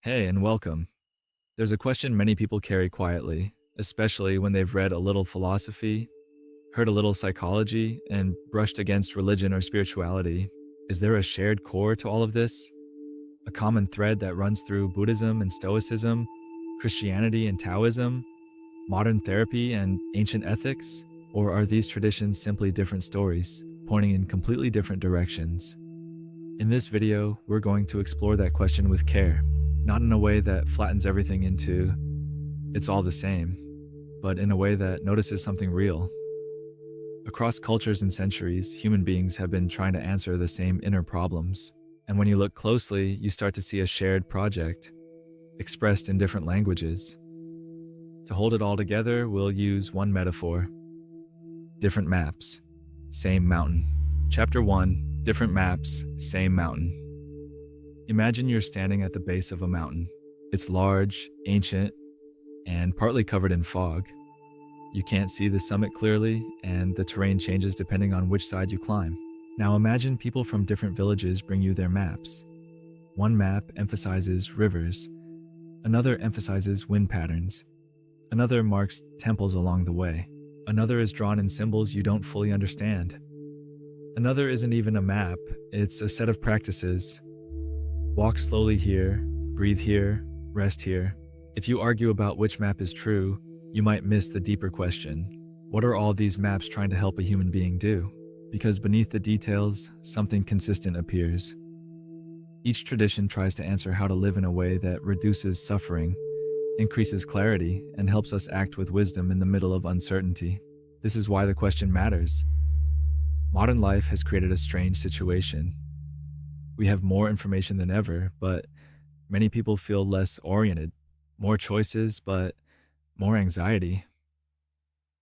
Hey, and welcome. There's a question many people carry quietly, especially when they've read a little philosophy, heard a little psychology, and brushed against religion or spirituality. Is there a shared core to all of this? A common thread that runs through Buddhism and Stoicism, Christianity and Taoism, modern therapy and ancient ethics? Or are these traditions simply different stories, pointing in completely different directions? In this video, we're going to explore that question with care, not in a way that flattens everything into it's all the same, but in a way that notices something real. Across cultures and centuries, human beings have been trying to answer the same inner problems. And when you look closely, you start to see a shared project, expressed in different languages. To hold it all together, we'll use one metaphor: different maps, same mountain. Chapter 1: Different maps, same mountain. Imagine you're standing at the base of a mountain. It's large, ancient, and partly covered in fog. You can't see the summit clearly, and the terrain changes depending on which side you climb. Now imagine people from different villages bring you their maps. One map emphasizes rivers, another emphasizes wind patterns, another marks temples along the way, another is drawn in symbols you don't fully understand. Another isn't even a map, it's a set of practices. Walk slowly here, breathe here, rest here. If you argue about which map is true, you might miss the deeper question. What are all these maps trying to help a human being do? Because beneath the details, something consistent appears. Each tradition tries to answer how to live in a way that reduces suffering, increases clarity, and helps us act with wisdom in the middle of uncertainty. This is why the question matters. Modern life has created a strange situation. We have more information than ever, but many people feel less oriented. More choices, but more anxiety.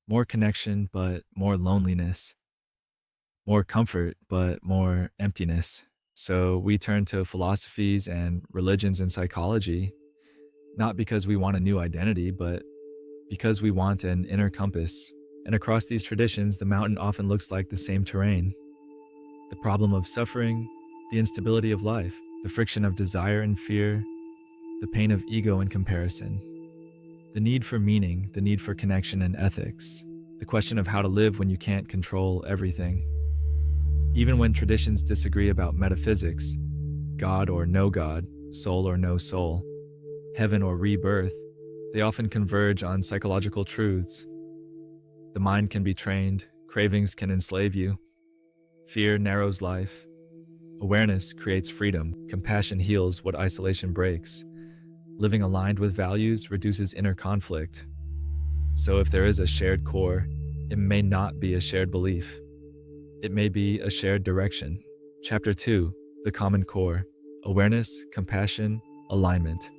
More connection, but more loneliness. More comfort, but more emptiness. So we turn to philosophies and religions and psychology, not because we want a new identity, but because we want an inner compass. And across these traditions, the mountain often looks like the same terrain. The problem of suffering, the instability of life, the friction of desire and fear, the pain of ego and comparison, the need for meaning, the need for connection and ethics, the question of how to live when you can't control everything. Even when traditions disagree about metaphysics, God or no God, soul or no soul, heaven or rebirth, they often converge on psychological truths. The mind can be trained, cravings can enslave you, fear narrows life, awareness creates freedom, compassion heals what isolation breaks. Living aligned with values reduces inner conflict. So if there is a shared core, it may not be a shared belief. It may be a shared direction. Chapter 2: The Common Core: Awareness, Compassion, Alignment.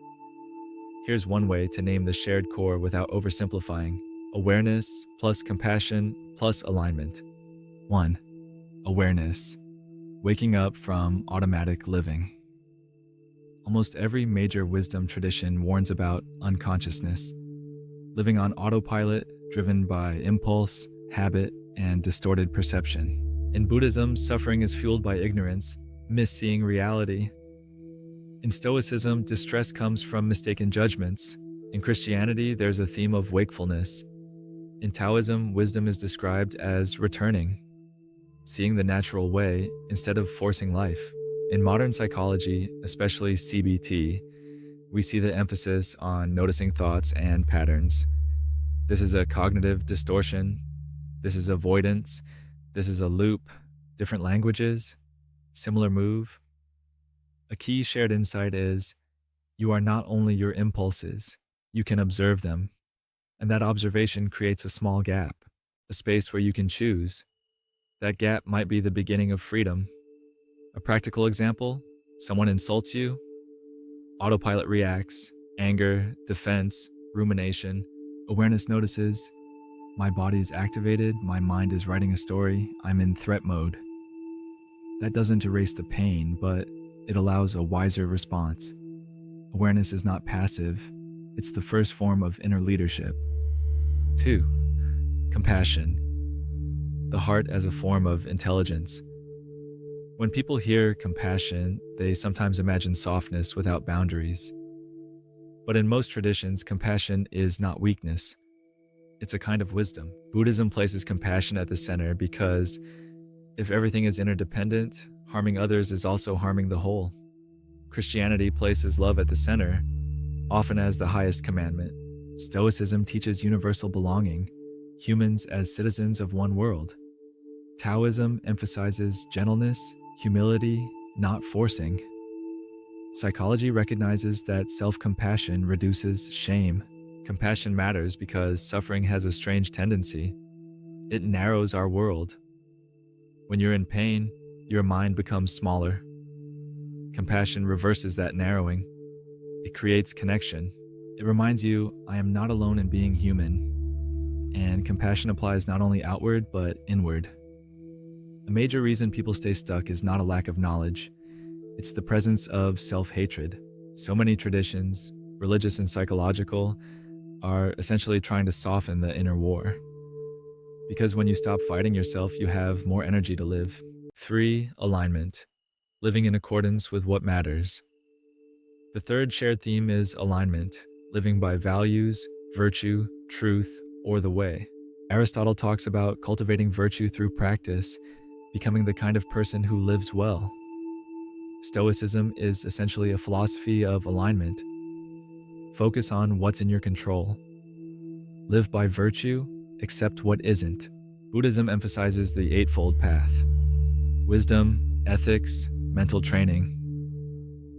Here's one way to name the shared core without oversimplifying: awareness plus compassion plus alignment. 1. Awareness. Waking up from automatic living. Almost every major wisdom tradition warns about unconsciousness, living on autopilot, driven by impulse, habit, and distorted perception. In Buddhism, suffering is fueled by ignorance, misseeing reality. In Stoicism, distress comes from mistaken judgments. In Christianity, there's a theme of wakefulness. In Taoism, wisdom is described as returning, seeing the natural way instead of forcing life. In modern psychology, especially CBT, we see the emphasis on noticing thoughts and patterns. This is a cognitive distortion. This is avoidance. This is a loop. Different languages, similar move. A key shared insight is you are not only your impulses, you can observe them. And that observation creates a small gap, a space where you can choose. That gap might be the beginning of freedom. A practical example: someone insults you, autopilot reacts, anger, defense, rumination. Awareness notices, my body is activated, my mind is writing a story, I'm in threat mode. That doesn't erase the pain, but it allows a wiser response. Awareness is not passive, it's the first form of inner leadership. 2. Compassion. The heart as a form of intelligence. When people hear compassion, they sometimes imagine softness without boundaries. But in most traditions, compassion is not weakness. It's a kind of wisdom. Buddhism places compassion at the center because if everything is interdependent, harming others is also harming the whole. Christianity places love at the center, often as the highest commandment. Stoicism teaches universal belonging, humans as citizens of one world. Taoism emphasizes gentleness, humility, not forcing. Psychology recognizes that self-compassion reduces shame. Compassion matters because suffering has a strange tendency. It narrows our world. When you're in pain, your mind becomes smaller. Compassion reverses that narrowing. It creates connection. It reminds you, I am not alone in being human. And compassion applies not only outward, but inward. A major reason people stay stuck is not a lack of knowledge. It's the presence of self-hatred. So many traditions, religious and psychological, are essentially trying to soften the inner war. Because when you stop fighting yourself, you have more energy to live. 3. Alignment. Living in accordance with what matters. The third shared theme is alignment, living by values, virtue, truth, or the way. Aristotle talks about cultivating virtue through practice, becoming the kind of person who lives well. Stoicism is essentially a philosophy of alignment. Focus on what's in your control. Live by virtue, accept what isn't. Buddhism emphasizes the Eightfold Path: wisdom, ethics, mental training.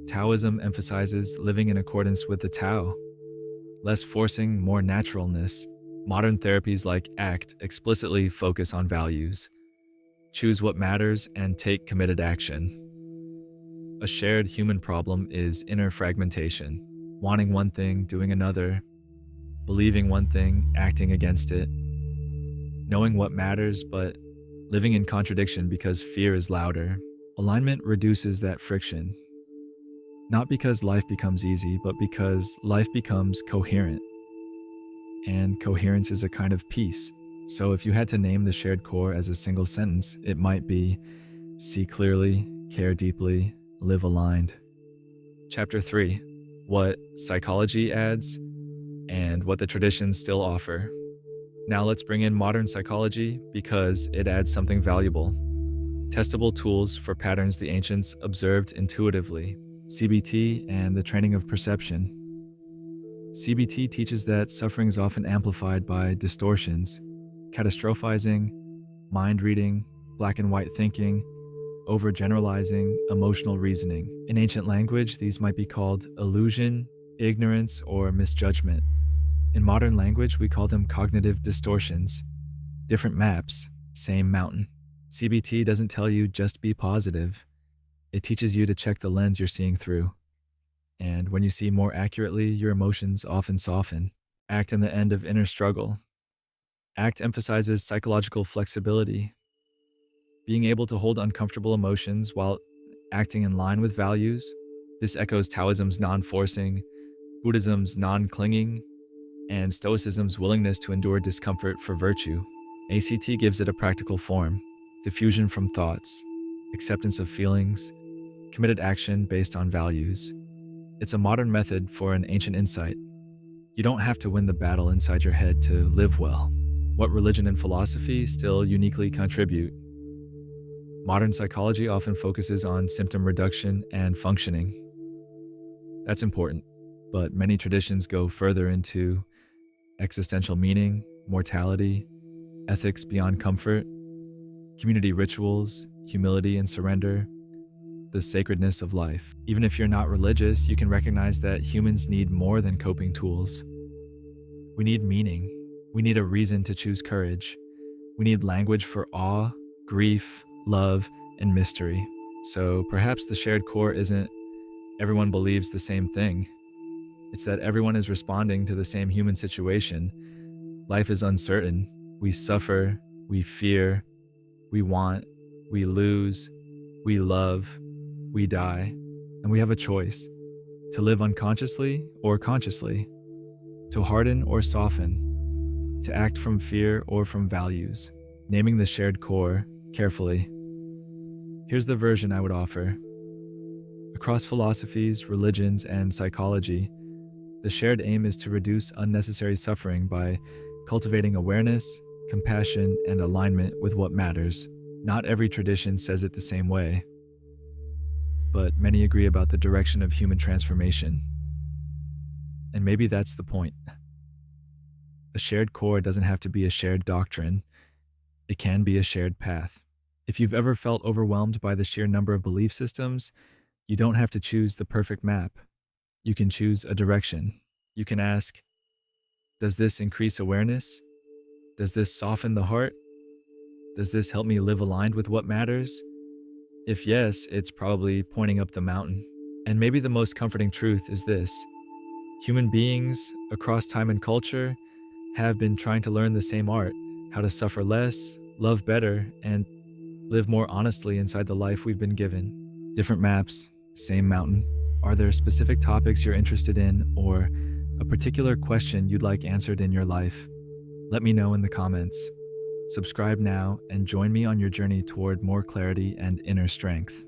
Taoism emphasizes living in accordance with the Tao, less forcing, more naturalness. Modern therapies like ACT explicitly focus on values. Choose what matters and take committed action. A shared human problem is inner fragmentation, wanting one thing, doing another, believing one thing, acting against it, knowing what matters, but living in contradiction because fear is louder. Alignment reduces that friction, not because life becomes easy, but because life becomes coherent. And coherence is a kind of peace. So if you had to name the shared core as a single sentence, it might be see clearly, care deeply, live aligned. Chapter 3. What psychology adds and what the traditions still offer. Now let's bring in modern psychology because it adds something valuable. Testable tools for patterns the ancients observed intuitively. CBT and the training of perception. CBT teaches that suffering is often amplified by distortions, catastrophizing, mind reading, black and white thinking, overgeneralizing, emotional reasoning. In ancient language, these might be called illusion, ignorance, or misjudgment. In modern language, we call them cognitive distortions. Different maps, same mountain. CBT doesn't tell you just be positive. It teaches you to check the lens you're seeing through. And when you see more accurately, your emotions often soften. ACT and the end of inner struggle. ACT emphasizes psychological flexibility, being able to hold uncomfortable emotions while acting in line with values. This echoes Taoism's non-forcing, Buddhism's non-clinging, and Stoicism's willingness to endure discomfort for virtue. ACT gives it a practical form: diffusion from thoughts, acceptance of feelings, committed action based on values. It's a modern method for an ancient insight. You don't have to win the battle inside your head to live well. What religion and philosophy still uniquely contribute. Modern psychology often focuses on symptom reduction and functioning. That's important, but many traditions go further into existential meaning, mortality, ethics beyond comfort, community rituals, humility and surrender, the sacredness of life. Even if you're not religious, you can recognize that humans need more than coping tools. We need meaning. We need a reason to choose courage. We need language for awe, grief, love, and mystery. So perhaps the shared core isn't everyone believes the same thing. It's that everyone is responding to the same human situation. Life is uncertain. We suffer, we fear, we want, we lose, we love, we die, and we have a choice: to live unconsciously or consciously, to harden or soften, to act from fear or from values. Naming the shared core carefully. Here's the version I would offer. Across philosophies, religions, and psychology, The shared aim is to reduce unnecessary suffering by cultivating awareness, compassion, and alignment with what matters. Not every tradition says it the same way, but many agree about the direction of human transformation. And maybe that's the point. A shared core doesn't have to be a shared doctrine, it can be a shared path. If you've ever felt overwhelmed by the sheer number of belief systems, you don't have to choose the perfect map. You can choose a direction. You can ask, does this increase awareness? Does this soften the heart? Does this help me live aligned with what matters? If yes, it's probably pointing up the mountain. And maybe the most comforting truth is this: human beings across time and culture have been trying to learn the same art, how to suffer less, love better, and live more honestly inside the life we've been given. Different maps, same mountain. Are there specific topics you're interested in or a particular question you'd like answered in your life? Let me know in the comments. Subscribe now and join me on your journey toward more clarity and inner strength.